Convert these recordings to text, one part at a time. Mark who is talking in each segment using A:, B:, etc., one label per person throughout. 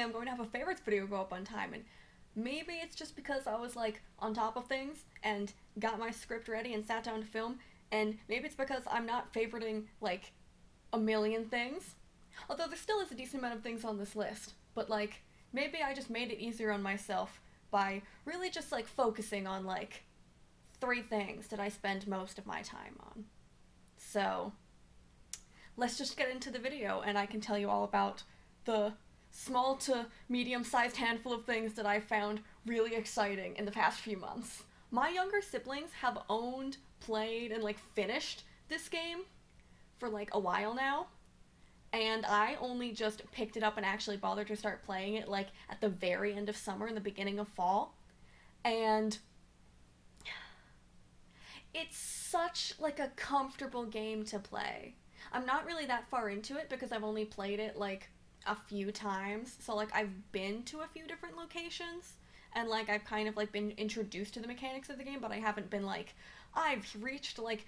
A: finally I'm going to have a favorites video go up on time, and maybe it's just because I was like on top of things and got my script ready and sat down to film, and maybe it's because I'm not favoriting like a million things. Although there still is a decent amount of things on this list, but like maybe I just made it easier on myself by really just like focusing on like three things that I spend most of my time on. So, let's just get into the video and I can tell you all about the small to medium-sized handful of things that I found really exciting in the past few months. My younger siblings have owned, played, and like finished this game for like a while now, and I only just picked it up and actually bothered to start playing it like at the very end of summer and the beginning of fall. And it's such like a comfortable game to play. I'm not really that far into it because I've only played it like a few times. So like I've been to a few different locations and like I've kind of like been introduced to the mechanics of the game, but I haven't been like I've reached like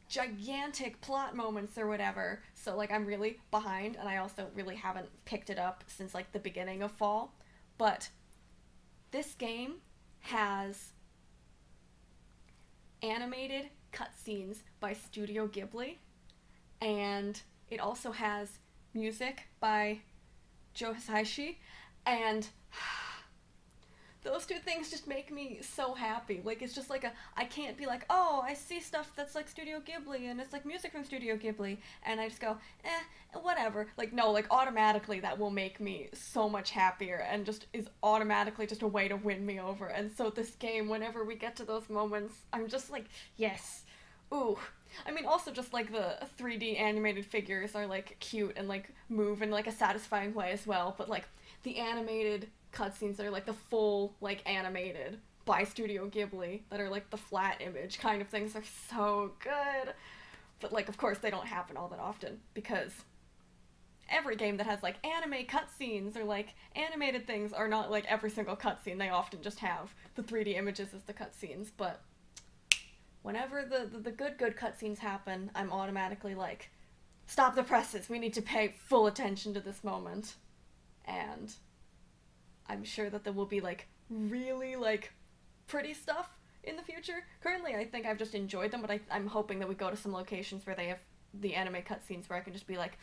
A: gigantic plot moments or whatever. So like I'm really behind, and I also really haven't picked it up since like the beginning of fall. But this game has animated cutscenes by Studio Ghibli, and it also has music by Joe Hisaishi, and those two things just make me so happy. Like, it's just like I can't be like, oh, I see stuff that's like Studio Ghibli, and it's like music from Studio Ghibli, and I just go, whatever. Like, no, like, automatically that will make me so much happier, and just is automatically just a way to win me over. And so this game, whenever we get to those moments, I'm just like, yes. Ooh. I mean, also just like the 3D animated figures are like cute and like move in like a satisfying way as well, but like the animated cutscenes that are like the full like animated by Studio Ghibli that are like the flat image kind of things are so good. But like of course they don't happen all that often because every game that has like anime cutscenes or like animated things are not like every single cutscene. They often just have the 3D images as the cutscenes, but whenever the good cutscenes happen, I'm automatically like, stop the presses, we need to pay full attention to this moment. And I'm sure that there will be like really like pretty stuff in the future. Currently I think I've just enjoyed them, but I'm hoping that we go to some locations where they have the anime cutscenes where I can just be like,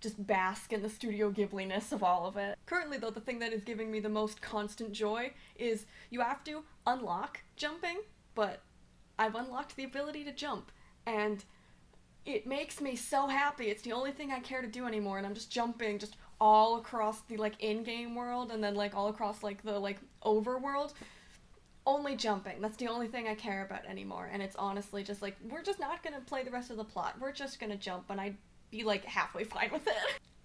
A: just bask in the Studio Ghibli-ness of all of it. Currently though, the thing that is giving me the most constant joy is you have to unlock jumping, but I've unlocked the ability to jump, and it makes me so happy. It's the only thing I care to do anymore, and I'm just jumping just all across the like in-game world and then like all across like the like overworld. Only jumping. That's the only thing I care about anymore, and it's honestly just like, we're just not gonna play the rest of the plot. We're just gonna jump, and I'd be like halfway fine with it.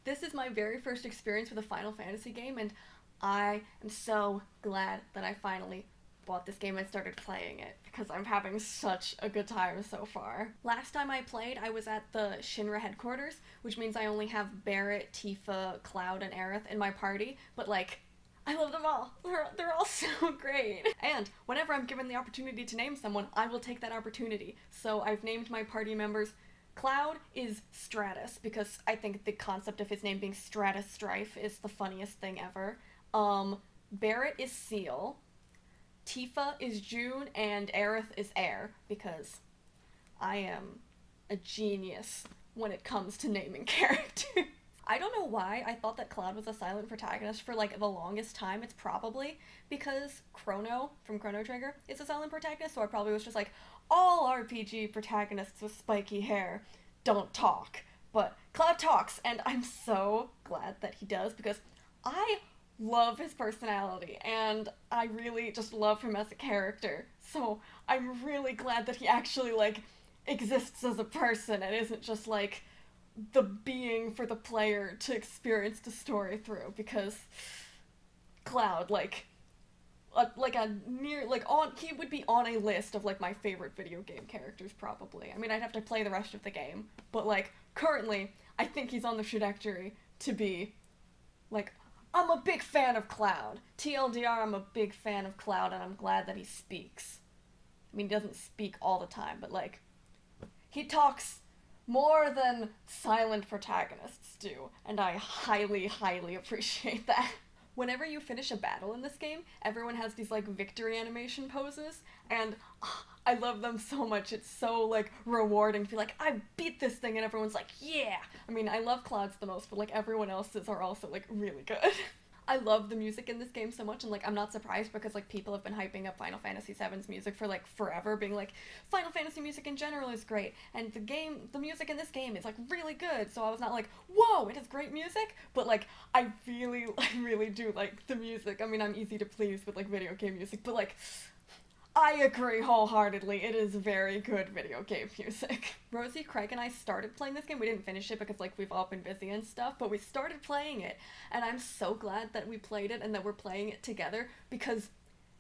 A: This is my very first experience with a Final Fantasy game, and I am so glad that I finally bought this game and started playing it because I'm having such a good time so far. Last time I played, I was at the Shinra headquarters, which means I only have Barrett, Tifa, Cloud, and Aerith in my party, but like, I love them all. They're all so great. And whenever I'm given the opportunity to name someone, I will take that opportunity. So I've named my party members. Cloud is Stratus, because I think the concept of his name being Stratus Strife is the funniest thing ever. Barrett is Seal. Tifa is June, and Aerith is Air, because I am a genius when it comes to naming characters. I don't know why I thought that Cloud was a silent protagonist for like the longest time. It's probably because Chrono from Chrono Trigger is a silent protagonist, so I probably was just like, all RPG protagonists with spiky hair don't talk, but Cloud talks, and I'm so glad that he does, because I love his personality, and I really just love him as a character, so I'm really glad that he actually, like, exists as a person and isn't just, like, the being for the player to experience the story through, because Cloud, he would be on a list of, like, my favorite video game characters, probably. I mean, I'd have to play the rest of the game, but, like, currently, I think he's on the trajectory to be, like, I'm a big fan of Cloud. TLDR, I'm a big fan of Cloud, and I'm glad that he speaks. I mean, he doesn't speak all the time, but, like, he talks more than silent protagonists do, and I highly, highly appreciate that. whenever you finish a battle in this game, everyone has these like victory animation poses, and I love them so much. It's so like rewarding to be like, I beat this thing, and everyone's like, yeah. I mean, I love Claude's the most, but like everyone else's are also like really good. I love the music in this game so much, and like I'm not surprised because like people have been hyping up Final Fantasy VII's music for like forever, being like Final Fantasy music in general is great, and the music in this game is like really good. So I was not like, whoa, it has great music, but like I really do like the music. I mean, I'm easy to please with like video game music, but like I agree wholeheartedly. It is very good video game music. Rosie, Craig, and I started playing this game. We didn't finish it because, like, we've all been busy and stuff, but we started playing it. And I'm so glad that we played it and that we're playing it together because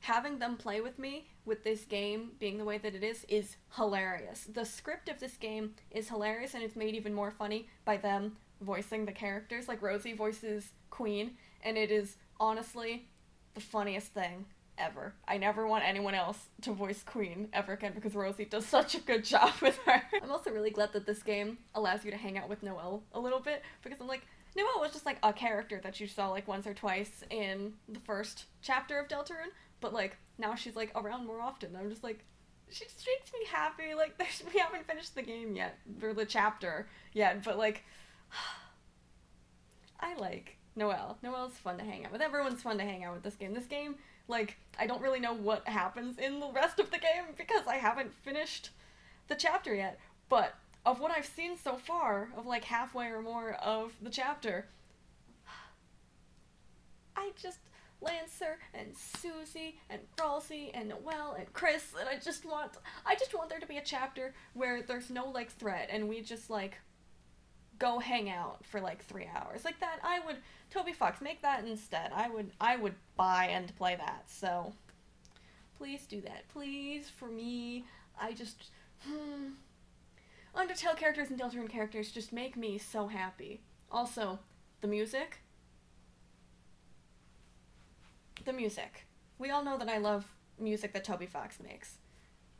A: having them play with me with this game being the way that it is hilarious. The script of this game is hilarious, and it's made even more funny by them voicing the characters. Like, Rosie voices Queen, and it is honestly the funniest thing ever. I never want anyone else to voice Queen ever again because Rosie does such a good job with her. I'm also really glad that this game allows you to hang out with Noelle a little bit because I'm like, Noelle was just like a character that you saw like once or twice in the first chapter of Deltarune, but like now she's like around more often. I'm just like, she just makes me happy. Like we haven't finished the game yet, or the chapter yet, but like I like Noelle. Noelle's fun to hang out with. Everyone's fun to hang out with this game. This game, like, I don't really know what happens in the rest of the game because I haven't finished the chapter yet. But of what I've seen so far, of like halfway or more of the chapter, I just Lancer and Susie and Fralsy and Noelle and Chris, and I just want there to be a chapter where there's no like threat and we just like go hang out for like 3 hours. Like that, Toby Fox, make that instead. I would buy and play that. So please do that. Please, for me. I just Undertale characters and Deltarune characters just make me so happy. Also, the music. The music. We all know that I love music that Toby Fox makes.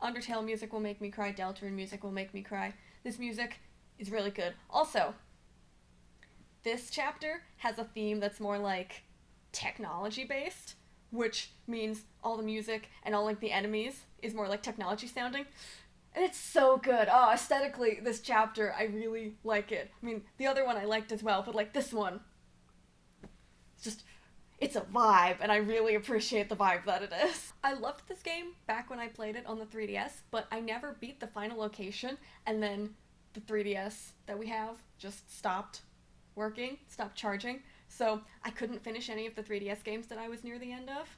A: Undertale music will make me cry. Deltarune music will make me cry. This music is really good. Also, this chapter has a theme that's more like technology based, which means all the music and all like the enemies is more like technology sounding. And it's so good. Oh, aesthetically, this chapter, I really like it. I mean, the other one I liked as well, but like this one, it's a vibe, and I really appreciate the vibe that it is. I loved this game back when I played it on the 3DS, but I never beat the final location, and then the 3DS that we have just stopped working, stopped charging, so I couldn't finish any of the 3DS games that I was near the end of.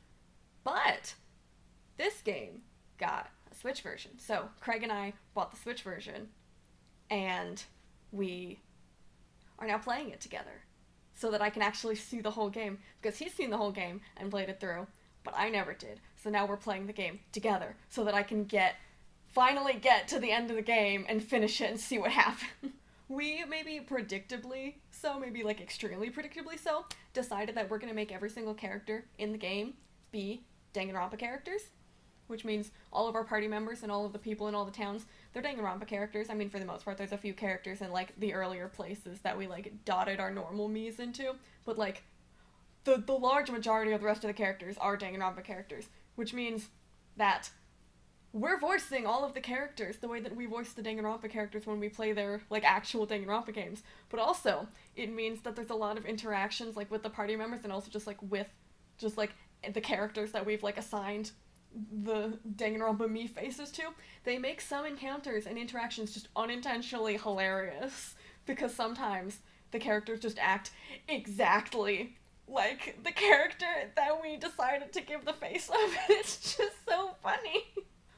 A: But this game got a Switch version, so Craig and I bought the Switch version, and we are now playing it together so that I can actually see the whole game, because he's seen the whole game and played it through, but I never did. So now we're playing the game together so that I can finally get to the end of the game and finish it and see what happens. We, maybe predictably so, maybe like extremely predictably so, decided that we're going to make every single character in the game be Danganronpa characters, which means all of our party members and all of the people in all the towns, they're Danganronpa characters. I mean, for the most part, there's a few characters in, like, the earlier places that we, like, dotted our normal Miis into, but, like, the large majority of the rest of the characters are Danganronpa characters, which means that we're voicing all of the characters the way that we voice the Danganronpa characters when we play their, like, actual Danganronpa games, but also, it means that there's a lot of interactions, like, with the party members and also just, like, with, just, like, the characters that we've, like, assigned the Danganronpa Mii faces to. They make some encounters and interactions just unintentionally hilarious, because sometimes the characters just act exactly like the character that we decided to give the face of. It's just so funny.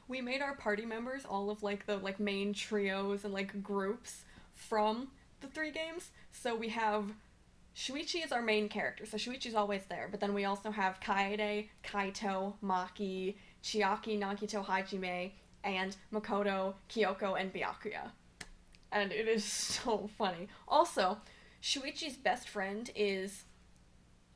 A: We made our party members all of like the like main trios and like groups from the 3 games. So we have Shuichi is our main character, so Shuichi's always there, but then we also have Kaede, Kaito, Maki, Chiaki, Nagito, Hajime, and Makoto, Kyoko, and Byakuya. And it is so funny. Also, Shuichi's best friend is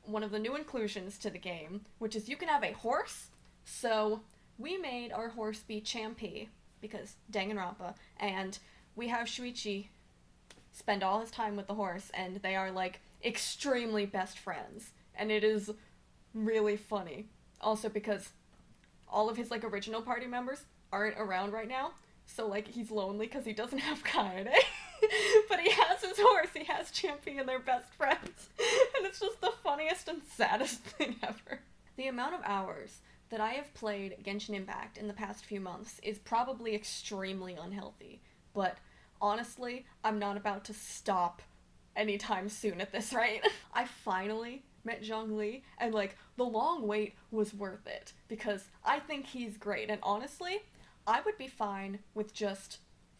A: one of the new inclusions to the game, which is you can have a horse. So we made our horse be Champi, because Danganronpa, and we have Shuichi spend all his time with the horse, and they are like extremely best friends, and it is really funny. Also because all of his like original party members aren't around right now, so like he's lonely because he doesn't have Kaede. But he has his horse, he has Champy, and they're best friends. And it's just the funniest and saddest thing ever. The amount of hours that I have played Genshin Impact in the past few months is probably extremely unhealthy. But honestly, I'm not about to stop anytime soon at this rate. I finally met Zhongli, and like the long wait was worth it because I think he's great, and honestly, I would be fine with just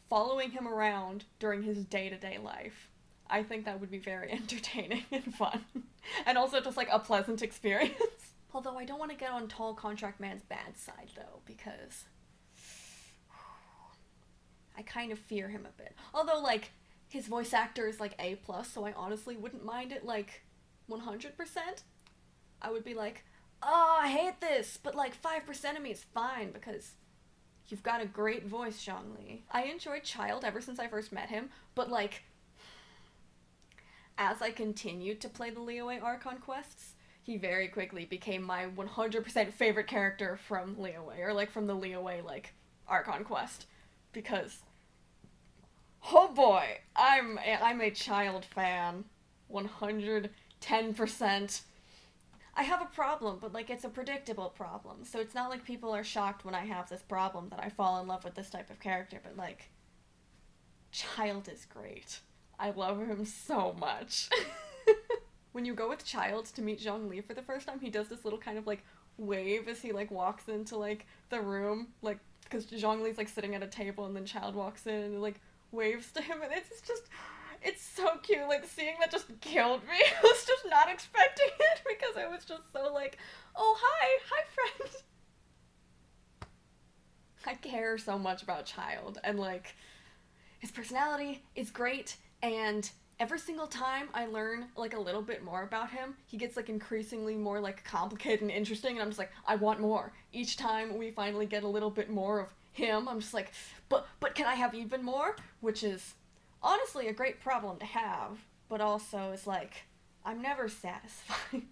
A: following him around during his day-to-day life. I think that would be very entertaining and fun. And also just like a pleasant experience. Although I don't want to get on Tall Contract Man's bad side though, because I kind of fear him a bit. Although like his voice actor is like A+, so I honestly wouldn't mind it like 100%. I would be like, oh, I hate this, but like 5% of me is fine because you've got a great voice, Zhongli. I enjoyed Child ever since I first met him, but like, as I continued to play the Liyue Archon quests, he very quickly became my 100% favorite character from Liyue, or like from the Liyue like Archon quest, because oh boy, I'm a Child fan, 110%. I have a problem, but like it's a predictable problem, so it's not like people are shocked when I have this problem that I fall in love with this type of character, but like, Child is great. I love him so much. When you go with Child to meet Zhongli for the first time, he does this little kind of like wave as he like walks into like the room, like because Zhongli's like sitting at a table and then Child walks in and like waves to him, and it's just, it's so cute. Like seeing that just killed me. I was just not expecting it because I was just so like, oh hi friend. I care so much about Child, and like his personality is great, and every single time I learn like a little bit more about him, he gets like increasingly more like complicated and interesting, and I'm just like, I want more. Each time we finally get a little bit more of him, I'm just like, but can I have even more? Which is honestly a great problem to have, but also is like, I'm never satisfied.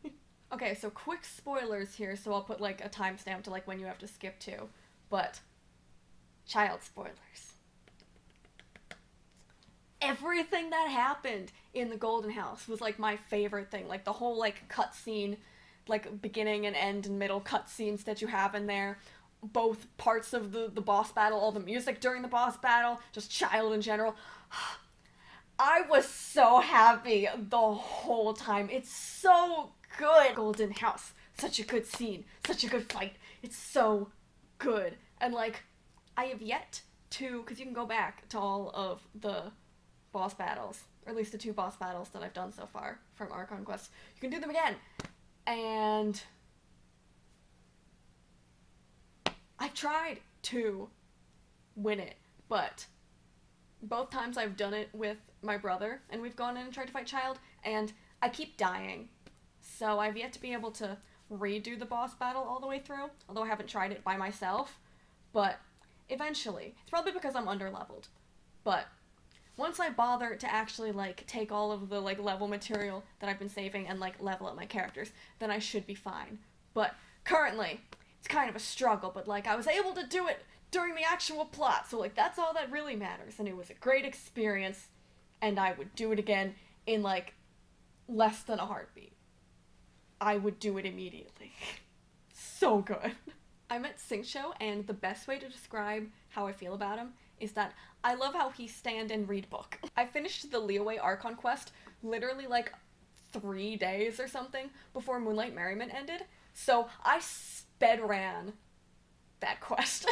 A: Okay, so quick spoilers here, so I'll put like a timestamp to like when you have to skip to, but Child spoilers. Everything that happened in the Golden House was like my favorite thing. Like the whole like cutscene, like beginning and end and middle cutscenes that you have in there. Both parts of the boss battle, all the music during the boss battle, just Child in general. I was so happy the whole time. It's so good. Golden House, such a good scene, such a good fight. It's so good. And like, I have yet to, because you can go back to all of the boss battles, or at least the 2 boss battles that I've done so far from Archon Quest. You can do them again. And I've tried to win it, but both times I've done it with my brother, and we've gone in and tried to fight Child, and I keep dying. So I've yet to be able to redo the boss battle all the way through, although I haven't tried it by myself, but eventually. It's probably because I'm underleveled. But once I bother to actually like take all of the like level material that I've been saving and like level up my characters, then I should be fine. But currently, it's kind of a struggle, but like I was able to do it during the actual plot, so like that's all that really matters, and it was a great experience, and I would do it again in like less than a heartbeat. I would do it immediately. So good. I met Singcho, and the best way to describe how I feel about him is that I love how he stand and read book. I finished the Liyue Archon quest literally like 3 days or something before Moonlight Merriment ended, so I sped ran that quest.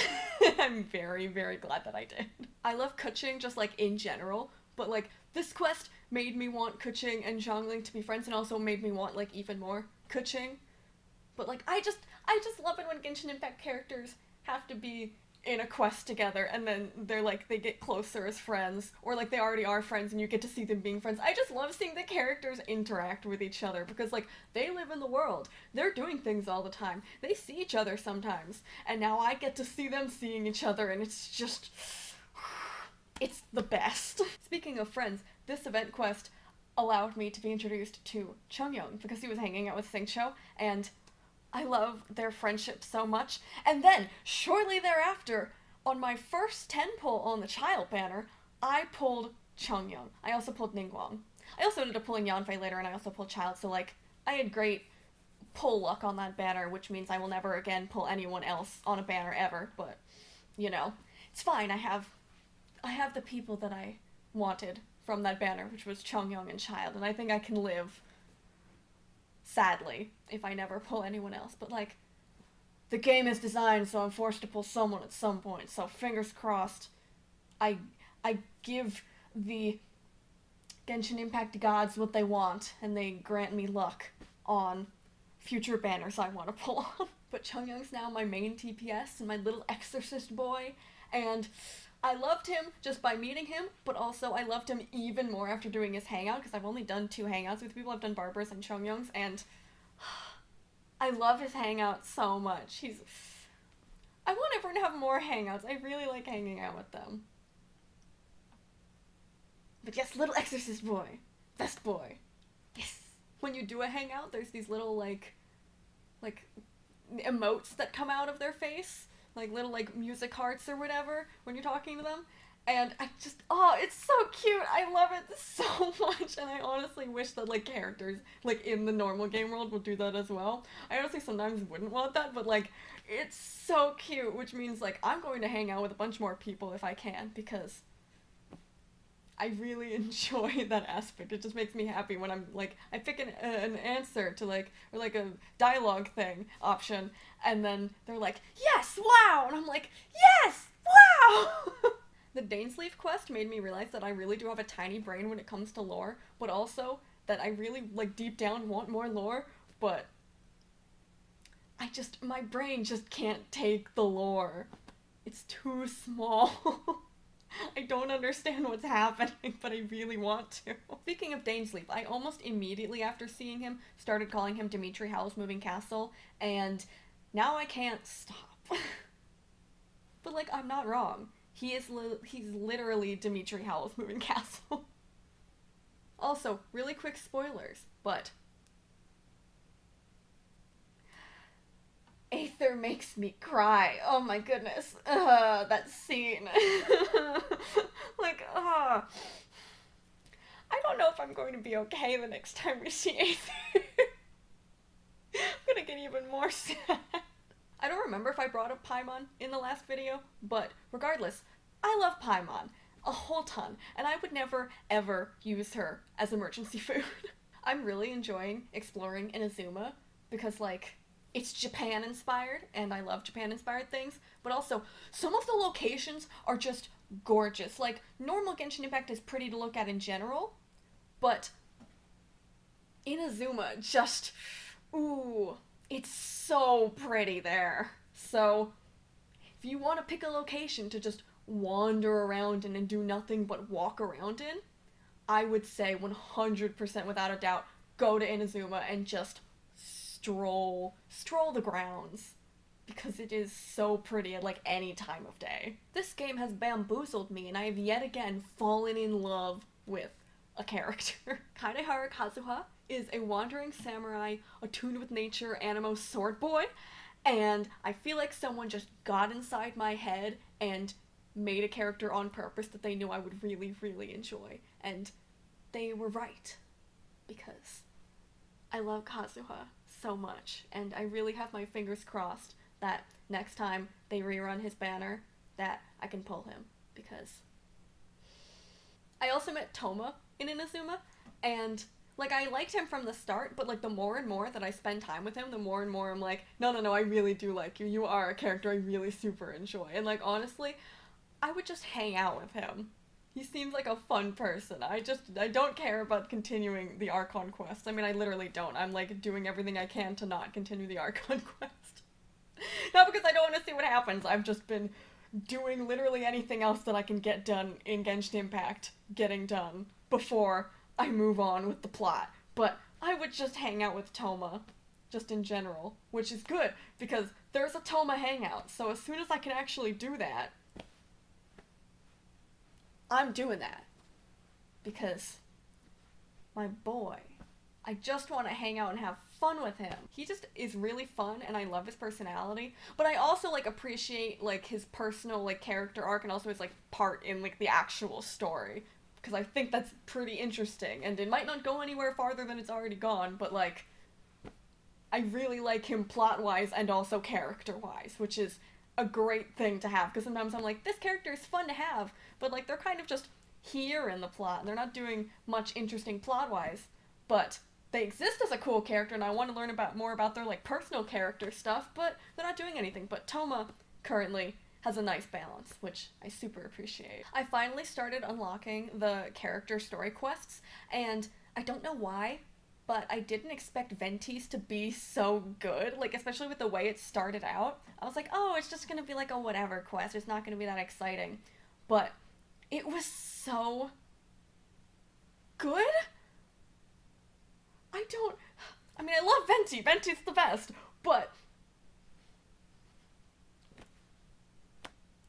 A: I'm very, very glad that I did. I love Keqing just like in general, but like this quest made me want Keqing and Zhongli to be friends, and also made me want like even more Keqing. But like I just love it when Genshin Impact characters have to be in a quest together, and then they're like, they get closer as friends, or like they already are friends and you get to see them being friends. I just love seeing the characters interact with each other, because like they live in the world, they're doing things all the time, they see each other sometimes, and now I get to see them seeing each other, and it's just, it's the best. Speaking of friends, this event quest allowed me to be introduced to Chungyong because he was hanging out with Singcho, and I love their friendship so much. And then, shortly thereafter, on my first 10 pull on the child banner, I pulled Chungyang. I also pulled Ningguang. I also ended up pulling Yanfei later, and I also pulled Child, so, like, I had great pull luck on that banner, which means I will never again pull anyone else on a banner ever, but, you know, it's fine. I have the people that I wanted from that banner, which was Chungyang and Child, and I think I can live, sadly, if I never pull anyone else, but, like, the game is designed so I'm forced to pull someone at some point, so fingers crossed, I give the Genshin Impact gods what they want, and they grant me luck on future banners I want to pull on. But Chungyang's now my main TPS and my little exorcist boy, and I loved him just by meeting him, but also I loved him even more after doing his hangout, because I've only done 2 hangouts with people. I've done Barbara's and Chungyang's, and I love his hangout so much. I want everyone to have more hangouts. I really like hanging out with them. But yes, little exorcist boy. Best boy. Yes. When you do a hangout, there's these little, like emotes that come out of their face. Like, little, like, music hearts or whatever when you're talking to them. And I just, oh, it's so cute. I love it so much. And I honestly wish that, like, characters, like, in the normal game world would do that as well. I honestly sometimes wouldn't want that, but, like, it's so cute, which means, like, I'm going to hang out with a bunch more people if I can, because I really enjoy that aspect. It just makes me happy when I'm, like, I pick an answer to, like, or, like, a dialogue thing option, and then they're like, yes, wow! And I'm like, yes, wow! The Dainsleif quest made me realize that I really do have a tiny brain when it comes to lore, but also that I really, like, deep down want more lore, but my brain just can't take the lore. It's too small. I don't understand what's happening, but I really want to. Speaking of Dainsleif, I almost immediately after seeing him started calling him Dimitri Howell's Moving Castle, and now I can't stop. But, like, I'm not wrong. He's literally Dimitri Howell's Moving Castle. Also, really quick spoilers, but Aether makes me cry. Oh my goodness. That scene. Like, I don't know if I'm going to be okay the next time we see Aether. I'm gonna get even more sad. I don't remember if I brought up Paimon in the last video, but regardless, I love Paimon a whole ton, and I would never, ever use her as emergency food. I'm really enjoying exploring Inazuma because, like, it's Japan-inspired, and I love Japan-inspired things, but also, some of the locations are just gorgeous. Like, normal Genshin Impact is pretty to look at in general, but Inazuma just, ooh, it's so pretty there. So, if you want to pick a location to just wander around in and do nothing but walk around in, I would say 100% without a doubt, go to Inazuma and just stroll the grounds, because it is so pretty at, like, any time of day. This game has bamboozled me, and I have yet again fallen in love with a character. Kaedehara Kazuha is a wandering samurai, attuned with nature, animo sword boy, and I feel like someone just got inside my head and made a character on purpose that they knew I would really, really enjoy, and they were right, because I love Kazuha so much, and I really have my fingers crossed that next time they rerun his banner, that I can pull him, because I also met Toma in Inazuma, and, like, I liked him from the start, but, like, the more and more that I spend time with him, the more and more I'm like, no, I really do like you. You are a character I really super enjoy. And, like, honestly, I would just hang out with him. He seems like a fun person. I don't care about continuing the Archon quest. I mean, I literally don't. I'm, like, doing everything I can to not continue the Archon quest. Not because I don't want to see what happens. I've just been doing literally anything else that I can get done in Genshin Impact getting done before I move on with the plot. But I would just hang out with Toma, just in general, which is good, because there's a Toma hangout, so as soon as I can actually do that, I'm doing that. Because my boy, I just want to hang out and have fun with him. He just is really fun, and I love his personality. But I also like appreciate like his personal like character arc and also his like part in like the actual story, because I think that's pretty interesting. And it might not go anywhere farther than it's already gone, but like I really like him plot-wise and also character-wise, which is a great thing to have, because sometimes I'm like, this character is fun to have, but like they're kind of just here in the plot, and they're not doing much interesting plot-wise, but they exist as a cool character, and I want to learn more about their like personal character stuff, but they're not doing anything. But Toma currently has a nice balance, which I super appreciate. I finally started unlocking the character story quests, and I don't know why, but I didn't expect Venti's to be so good, like especially with the way it started out. I was like, oh, it's just gonna be like a whatever quest, it's not gonna be that exciting. But it was so good? I mean, I love Venti, Venti's the best, but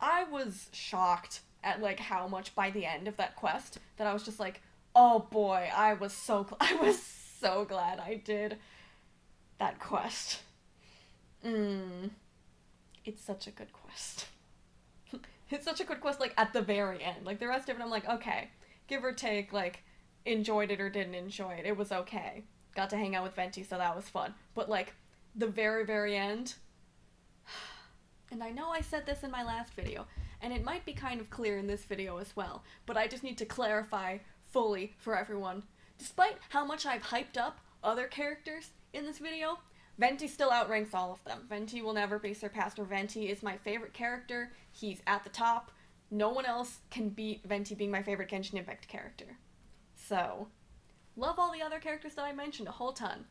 A: I was shocked at like how much by the end of that quest that I was just like, oh boy, I was so glad I did that quest. It's such a good quest. It's such a good quest, like, at the very end. Like, the rest of it, I'm like, okay, give or take, like, enjoyed it or didn't enjoy it. It was okay. Got to hang out with Venti, so that was fun. But, like, the very, very end, and I know I said this in my last video, and it might be kind of clear in this video as well, but I just need to clarify fully for everyone. Despite how much I've hyped up other characters in this video, Venti still outranks all of them. Venti will never be surpassed, or Venti is my favorite character. He's at the top. No one else can beat Venti being my favorite Genshin Impact character. So, love all the other characters that I mentioned a whole ton.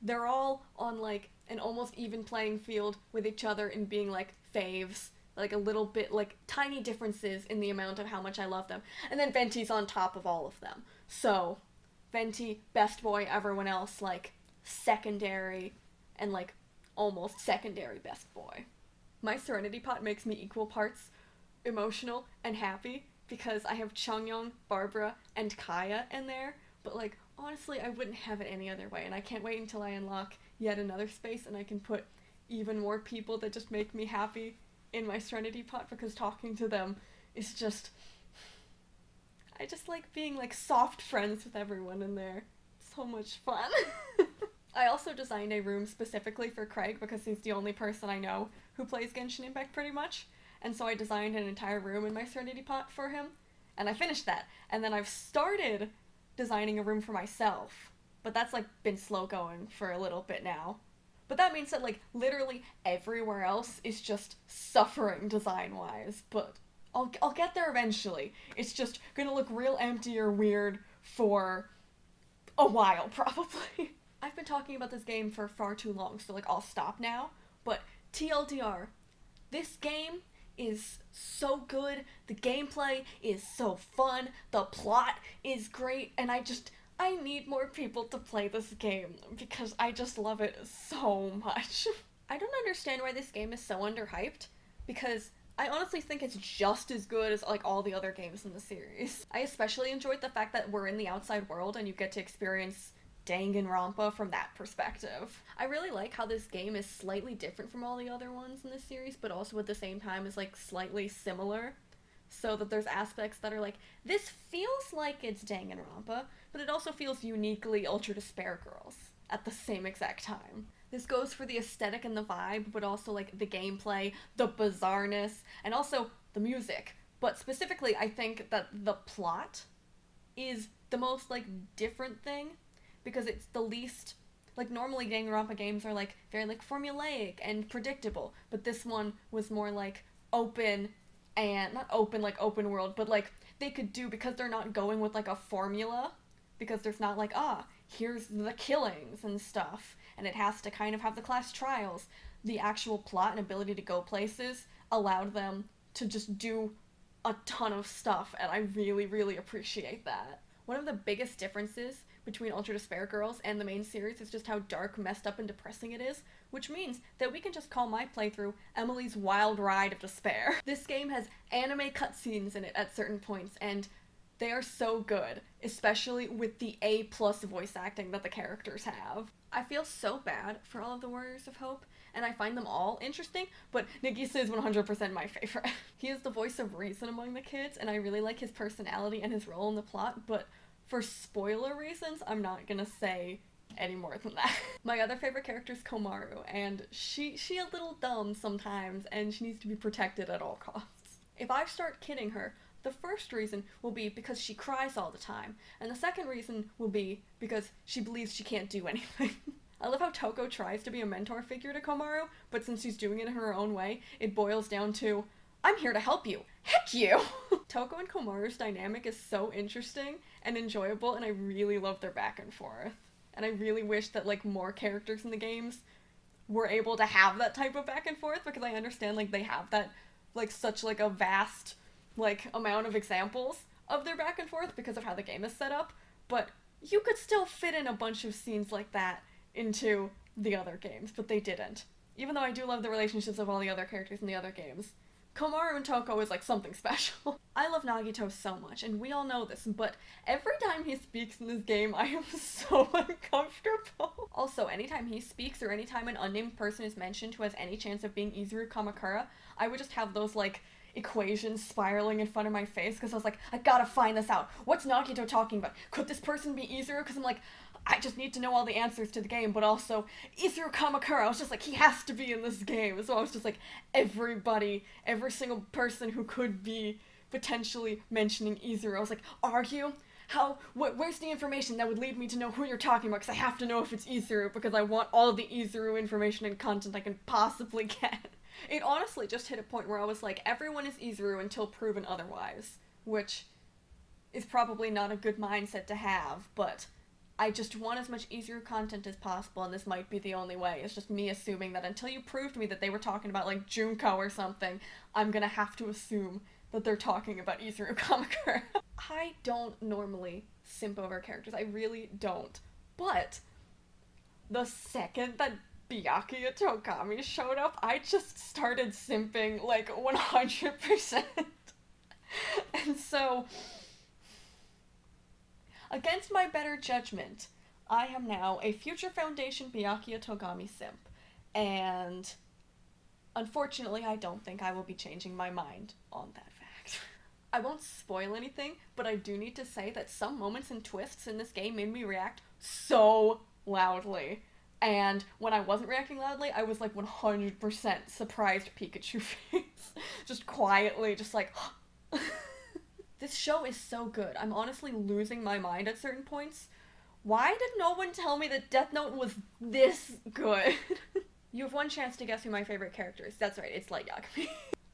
A: They're all on, like, an almost even playing field with each other in being, like, faves. Like, a little bit, like, tiny differences in the amount of how much I love them. And then Venti's on top of all of them. So, Venti, best boy, everyone else, like, secondary, and, like, almost secondary best boy. My Serenity Pot makes me equal parts emotional and happy, because I have Chongyong, Barbara, and Kaya in there, but, like, honestly, I wouldn't have it any other way, and I can't wait until I unlock yet another space and I can put even more people that just make me happy in my Serenity Pot, because talking to them is just... I just like being, like, soft friends with everyone in there. So much fun. I also designed a room specifically for Craig, because he's the only person I know who plays Genshin Impact pretty much, and so I designed an entire room in my Serenity Pot for him, and I finished that. And then I've started designing a room for myself, but that's, like, been slow going for a little bit now. But that means that, like, literally everywhere else is just suffering design-wise, but I'll get there eventually. It's just gonna look real empty or weird for a while, probably. I've been talking about this game for far too long, so, like, I'll stop now. But TLDR, this game is so good, the gameplay is so fun, the plot is great, and I need more people to play this game, because I just love it so much. I don't understand why this game is so underhyped, because I honestly think it's just as good as, like, all the other games in the series. I especially enjoyed the fact that we're in the outside world and you get to experience Danganronpa from that perspective. I really like how this game is slightly different from all the other ones in this series, but also at the same time is, like, slightly similar. So that there's aspects that are like, this feels like it's Danganronpa, but it also feels uniquely Ultra Despair Girls at the same exact time. This goes for the aesthetic and the vibe, but also, like, the gameplay, the bizarreness, and also the music. But specifically, I think that the plot is the most, like, different thing, because it's the least, like, normally Danganronpa games are, like, very, like, formulaic and predictable, but this one was more, like, open, and not open, like, open world, but, like, they could do, because they're not going with, like, a formula, because there's not, like, here's the killings and stuff, and it has to kind of have the class trials. The actual plot and ability to go places allowed them to just do a ton of stuff, and I really, really appreciate that. One of the biggest differences between Ultra Despair Girls and the main series is just how dark, messed up, and depressing it is, which means that we can just call my playthrough Emily's Wild Ride of Despair. This game has anime cutscenes in it at certain points, and they are so good, especially with the A+ voice acting that the characters have. I feel so bad for all of the Warriors of Hope, and I find them all interesting, but Nagisa is 100% my favorite. He is the voice of reason among the kids, and I really like his personality and his role in the plot, but for spoiler reasons, I'm not gonna say any more than that. My other favorite character is Komaru, and she a little dumb sometimes, and she needs to be protected at all costs. If I start kidding her, the first reason will be because she cries all the time, and the second reason will be because she believes she can't do anything. I love how Toko tries to be a mentor figure to Komaru, but since she's doing it in her own way, it boils down to, I'm here to help you. Heck you! Toko and Komaru's dynamic is so interesting and enjoyable, and I really love their back and forth. And I really wish that, like, more characters in the games were able to have that type of back and forth, because I understand, like, they have that, like, such, like, a vast, like, amount of examples of their back and forth because of how the game is set up, but you could still fit in a bunch of scenes like that into the other games, but they didn't. Even though I do love the relationships of all the other characters in the other games, Komaru and Toko is like something special. I love Nagito so much, and we all know this, but every time he speaks in this game, I am so uncomfortable. Also, anytime he speaks or anytime an unnamed person is mentioned who has any chance of being Izuru Kamakura, I would just have those, like, equations spiraling in front of my face, because I was like, I gotta find this out. What's Nagito talking about? Could this person be Izuru? Because I'm like, I just need to know all the answers to the game, but also, Izuru Kamakura, I was just like, he has to be in this game. So I was just like, everybody, every single person who could be potentially mentioning Izuru, I was like, are you? Where's the information that would lead me to know who you're talking about? Because I have to know if it's Izuru, because I want all the Izuru information and content I can possibly get. It honestly just hit a point where I was like, everyone is Izuru until proven otherwise, which is probably not a good mindset to have, but I just want as much Izuru content as possible, and this might be the only way. It's just me assuming that until you proved me that they were talking about, like, Junko or something, I'm gonna have to assume that they're talking about Izuru Kamakura. I don't normally simp over characters, I really don't. But the second that Byakuya Togami showed up, I just started simping, like, 100%. And so, against my better judgment, I am now a Future Foundation Byakuya Togami simp, and unfortunately I don't think I will be changing my mind on that fact. I won't spoil anything, but I do need to say that some moments and twists in this game made me react so loudly. And when I wasn't reacting loudly, I was like 100% surprised Pikachu face. Just quietly, just like, This show is so good. I'm honestly losing my mind at certain points. Why did no one tell me that Death Note was this good? You have one chance to guess who my favorite character is. That's right, it's Light Yagami.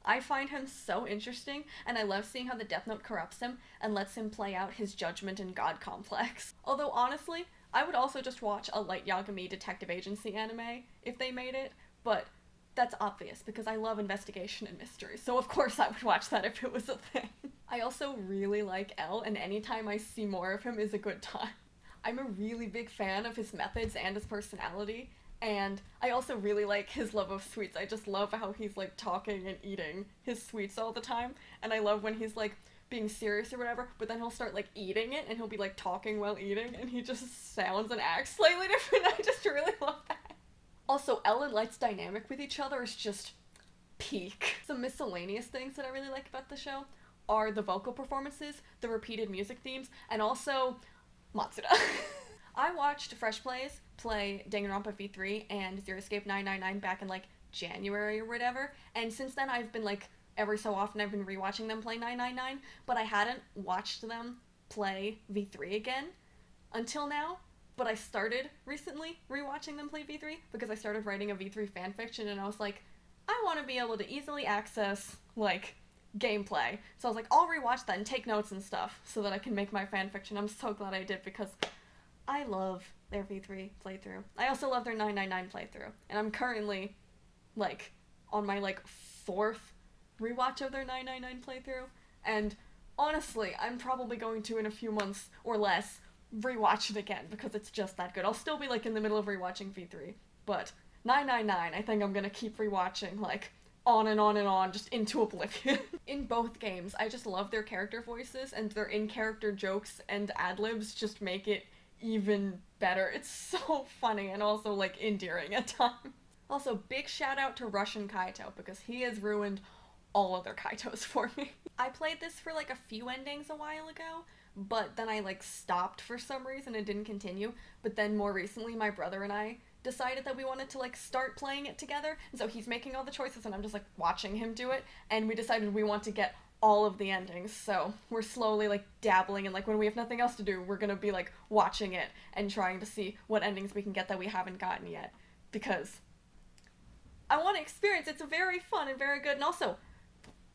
A: I find him so interesting, and I love seeing how the Death Note corrupts him and lets him play out his judgment and god complex. Although honestly, I would also just watch a Light Yagami detective agency anime if they made it, but that's obvious because I love investigation and mystery, so of course I would watch that if it was a thing. I also really like L, and anytime I see more of him is a good time. I'm a really big fan of his methods and his personality, and I also really like his love of sweets. I just love how he's, like, talking and eating his sweets all the time, and I love when he's, like, being serious or whatever, but then he'll start, like, eating it, and he'll be, like, talking while eating, and he just sounds and acts slightly different. I just really love that. Also, L and Light's dynamic with each other is just peak. Some miscellaneous things that I really like about the show are the vocal performances, the repeated music themes, and also Matsuda. I watched Fresh Plays play Danganronpa V3 and Zero Escape 999 back in, like, January or whatever, and since then I've been, like, every so often I've been rewatching them play 999, but I hadn't watched them play V3 again until now, but I started recently rewatching them play V3 because I started writing a V3 fanfiction, and I was like, I want to be able to easily access, like, gameplay. So I was like, I'll rewatch that and take notes and stuff so that I can make my fanfiction. I'm so glad I did because I love their V3 playthrough. I also love their 999 playthrough. And I'm currently, like, on my, like, 4th rewatch of their 999 playthrough. And honestly, I'm probably going to, in a few months or less, rewatch it again because it's just that good. I'll still be, like, in the middle of rewatching V3. But 999, I think I'm gonna keep rewatching, like, on and on and on, just into oblivion. In both games, I just love their character voices, and their in-character jokes and ad-libs just make it even better. It's so funny and also like endearing at times. Also, big shout out to Russian Kaito because he has ruined all other Kaitos for me. I played this for like a few endings a while ago, but then I like stopped for some reason and didn't continue. But then more recently, my brother and I decided that we wanted to like start playing it together. And so he's making all the choices and I'm just like watching him do it. And we decided we want to get all of the endings. So we're slowly like dabbling and like when we have nothing else to do, we're gonna be like watching it and trying to see what endings we can get that we haven't gotten yet. Because I want to experience it's very fun and very good. And also,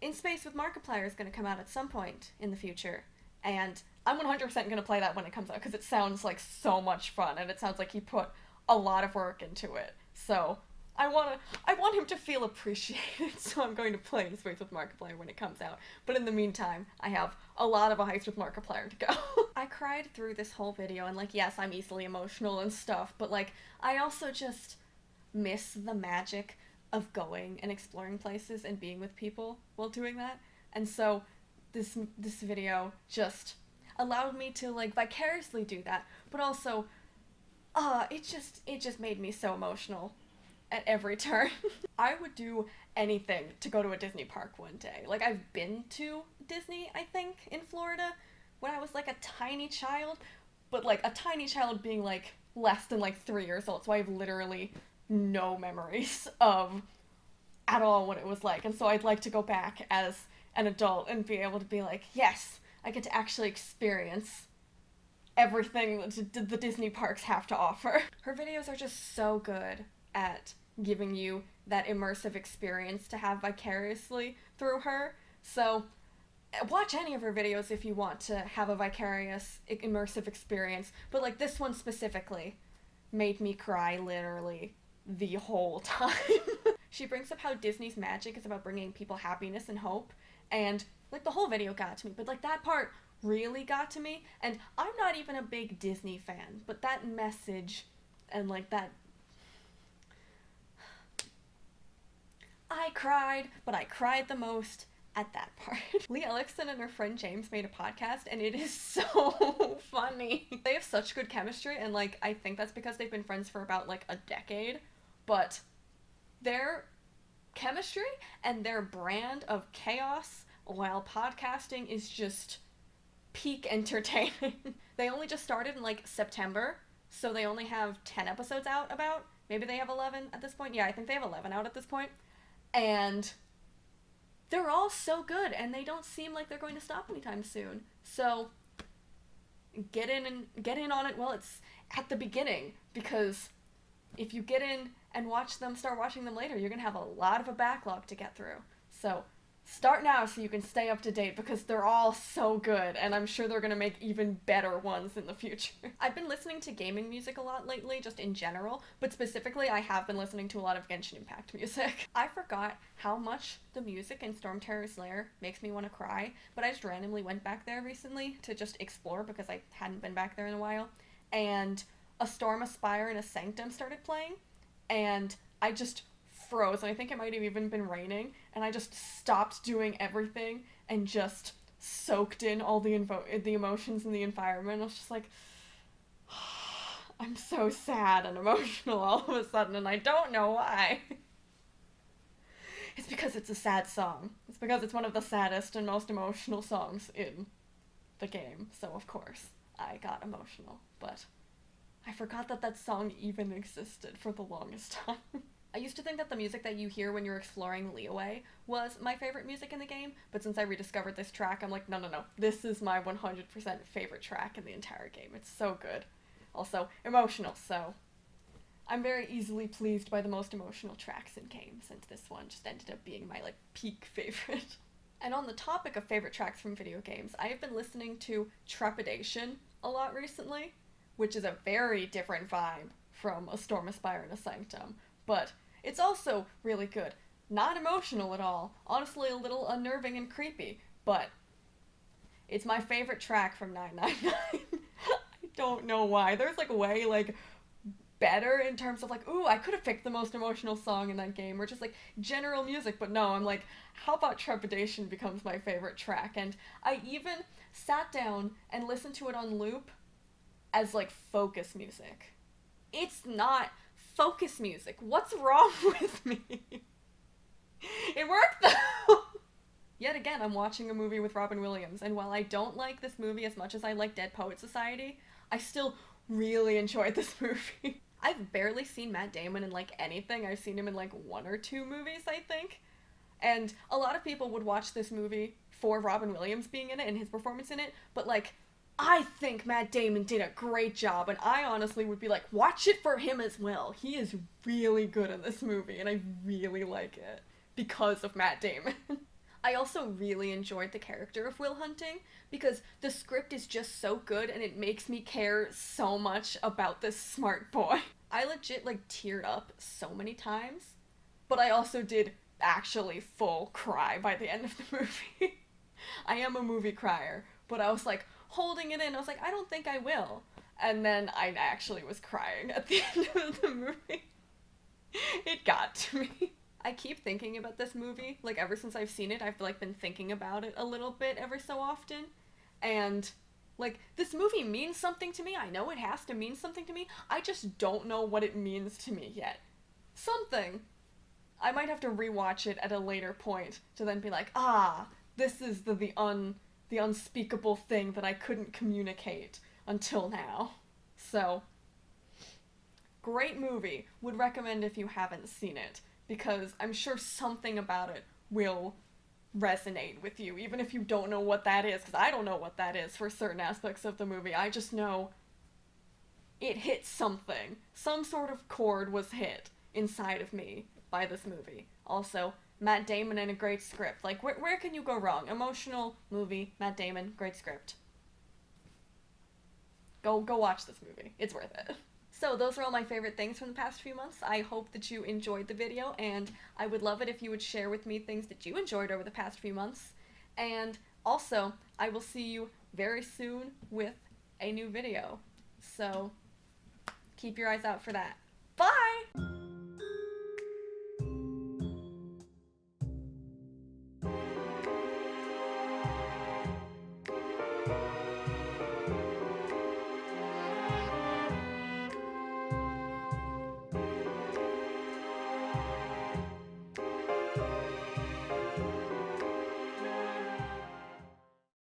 A: In Space with Markiplier is going to come out at some point in the future. And I'm 100% going to play that when it comes out because it sounds like so much fun and it sounds like he put a lot of work into it. So I want him to feel appreciated, so I'm going to play In Space with Markiplier when it comes out. But in the meantime, I have a lot of a Heist with Markiplier to go. I cried through this whole video and like, yes, I'm easily emotional and stuff, but like, I also just miss the magic of going and exploring places and being with people while doing that. And so this video just allowed me to like vicariously do that, but also it just made me so emotional at every turn. I would do anything to go to a Disney park one day. Like I've been to Disney, I think, in Florida when I was like a tiny child, but like a tiny child being like less than like 3 years old, so I have literally no memories of at all what it was like. And so I'd like to go back as an adult and be able to be like, yes, I get to actually experience everything that the Disney parks have to offer. Her videos are just so good at giving you that immersive experience to have vicariously through her. So watch any of her videos if you want to have a vicarious immersive experience, but like this one specifically made me cry literally the whole time. She brings up how Disney's magic is about bringing people happiness and hope, and like the whole video got to me, but like that part really got to me. And I'm not even a big Disney fan, but that message and like that, I cried, but I cried the most at that part. Lee Ellickson and her friend James made a podcast, and it is so funny. They have such good chemistry, and like I think that's because they've been friends for about like a decade, but their chemistry and their brand of chaos while podcasting is just peak entertaining. They only just started in like September, so they only have 10 episodes out about. Maybe they have 11 at this point. Yeah, I think they have 11 out at this point. And they're all so good, and they don't seem like they're going to stop anytime soon. So get in on it while it's at the beginning, because if you get in and start watching them later, you're going to have a lot of a backlog to get through. So start now so you can stay up to date, because they're all so good, and I'm sure they're going to make even better ones in the future. I've been listening to gaming music a lot lately, just in general, but specifically I have been listening to a lot of Genshin Impact music. I forgot how much the music in Storm Terror's Lair makes me want to cry, but I just randomly went back there recently to just explore because I hadn't been back there in a while, and A Storm, a Spire, and a Sanctum started playing, and I just froze, and I think it might have even been raining, and I just stopped doing everything and just soaked in all the emotions in the environment. I was just like, I'm so sad and emotional all of a sudden, and I don't know why. It's because it's a sad song. It's because it's one of the saddest and most emotional songs in the game, so of course I got emotional, but I forgot that that song even existed for the longest time. I used to think that the music that you hear when you're exploring Leeway was my favorite music in the game, but since I rediscovered this track, I'm like, no, this is my 100% favorite track in the entire game. It's so good. Also, emotional, so I'm very easily pleased by the most emotional tracks in games, since this one just ended up being my, like, peak favorite. And on the topic of favorite tracks from video games, I have been listening to Trepidation a lot recently, which is a very different vibe from A Storm, a Spire, and a Sanctum, but it's also really good. Not emotional at all, honestly a little unnerving and creepy, but it's my favorite track from 999. I don't know why. There's like way like better in terms of like, ooh, I could have picked the most emotional song in that game, or just like general music, but no, I'm like, how about Trepidation becomes my favorite track? And I even sat down and listened to it on loop as like focus music. It's not focus music. What's wrong with me? It worked though! Yet again, I'm watching a movie with Robin Williams, and while I don't like this movie as much as I like Dead Poet Society, I still really enjoyed this movie. I've barely seen Matt Damon in like anything. I've seen him in like 1 or 2 movies, I think. And a lot of people would watch this movie for Robin Williams being in it and his performance in it, but like, I think Matt Damon did a great job, and I honestly would be like, watch it for him as well. He is really good in this movie, and I really like it because of Matt Damon. I also really enjoyed the character of Will Hunting because the script is just so good and it makes me care so much about this smart boy. I legit like teared up so many times, but I also did actually full cry by the end of the movie. I am a movie crier, but I was like holding it in. I was like, I don't think I will. And then I actually was crying at the end of the movie. It got to me. I keep thinking about this movie, like ever since I've seen it, I've like been thinking about it a little bit every so often. And like this movie means something to me. I know it has to mean something to me. I just don't know what it means to me yet. Something. I might have to rewatch it at a later point to then be like, ah, this is the unspeakable thing that I couldn't communicate until now. So, great movie. Would recommend if you haven't seen it, because I'm sure something about it will resonate with you, even if you don't know what that is, because I don't know what that is for certain aspects of the movie. I just know it hit something. Some sort of chord was hit inside of me by this movie. Also, Matt Damon and a great script. Like, where can you go wrong? Emotional movie, Matt Damon, great script. Go watch this movie. It's worth it. So those are all my favorite things from the past few months. I hope that you enjoyed the video, and I would love it if you would share with me things that you enjoyed over the past few months. And also, I will see you very soon with a new video. So keep your eyes out for that.